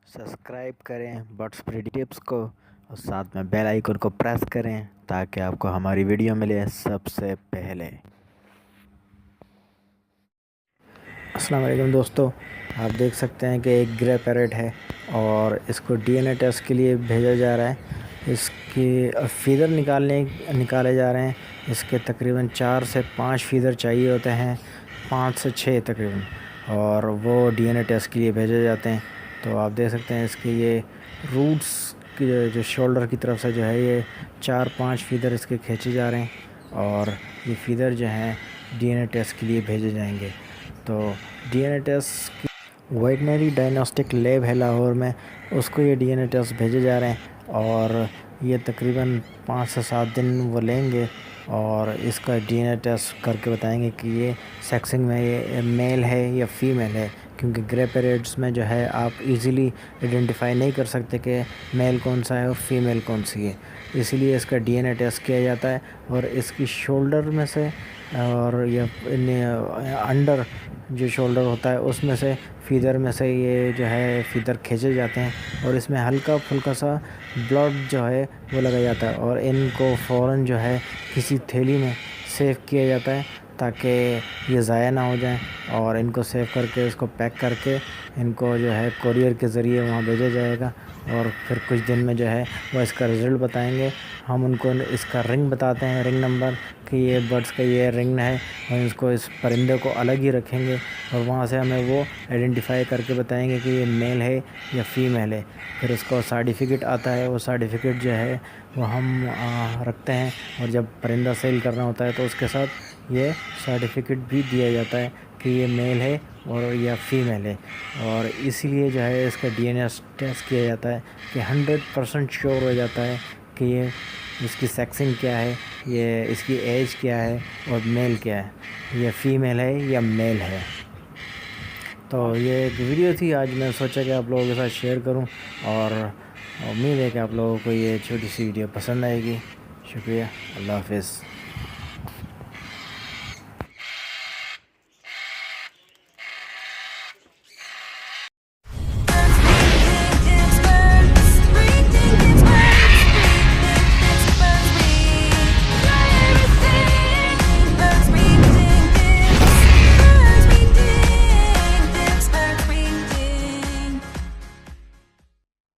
Subscribe करें birds breeding tips को और साथ में बेल आइकन को प्रेस करें ताकि आपको हमारी वीडियो मिले सबसे पहले। अस्सलाम वालेकुम दोस्तों, आप देख सकते हैं कि एक ग्रे पैरेट है और इसको डीएनए टेस्ट के लिए भेजा जा रहा है। इसकी फीदर निकाले जा रहे हैं। इसके तकरीबन 4 से 5 फीदर चाहिए होते हैं, 5 से 6 तकरीबन, और वो डीएनए टेस्ट के लिए भेजे जाते हैं। तो आप देख सकते हैं इसके ये रूट्स की जो शोल्डर की तरफ से जो है ये 4-5 फीदर इसके खींचे जा रहे हैं और ये फीदर जो हैं डीएनए टेस्ट के लिए भेजे जाएंगे। तो डीएनए टेस्ट की वेटनरी डायग्नोस्टिक लैब है लाहौर में, उसको ये डीएनए टेस्ट भेजे जा रहे हैं और ये तकरीबन 5 से 7 दिन वो लेंगे और इसका डीएनए टेस्ट करके बताएंगे कि ये सेक्सिंग में ये मेल है या फीमेल है, क्योंकि ग्रे पैरेट्स में जो है आप इजीली आइडेंटिफाई नहीं कर सकते कि मेल कौन सा है और फीमेल कौन सी है। इसीलिए इसका डीएनए टेस्ट किया जाता है और इसकी शोल्डर में से और या अंडर जो शोल्डर होता है उसमें से फीदर में से ये जो है फीदर खींचे जाते हैं और इसमें हल्का फुल्का सा ब्लड जो है वो लगाया जाता है और इनको फ़ौरन जो है किसी थैली में सेव किया जाता है ताकि ये ज़ाया ना हो जाए, और इनको सेव करके इसको पैक करके इनको जो है कोरियर के ज़रिए वहाँ भेजा जाएगा और फिर कुछ दिन में जो है वो इसका रिज़ल्ट बताएंगे। हम उनको इसका रिंग बताते हैं, रिंग नंबर, कि ये बर्ड्स का ये रिंग है और इसको इस परिंदे को अलग ही रखेंगे और वहाँ से हमें वो आइडेंटिफाई करके बताएंगे कि ये मेल है या फीमेल है। फिर उसका सर्टिफिकेट आता है, वो सर्टिफिकेट जो है वो हम रखते हैं और जब परिंदा सेल करना होता है तो उसके साथ ये सर्टिफिकेट भी दिया जाता है कि ये मेल है और या फीमेल है। और इसीलिए जो है इसका डीएनए टेस्ट किया जाता है कि 100% श्योर हो जाता है कि ये इसकी सेक्सिंग क्या है, ये इसकी एज क्या है और मेल क्या है, ये फीमेल है या मेल है। तो ये एक वीडियो थी, आज मैं सोचा कि आप लोगों के साथ शेयर करूं और उम्मीद है कि आप लोगों को ये छोटी सी वीडियो पसंद आएगी। शुक्रिया, अल्लाह हाफ़िज़।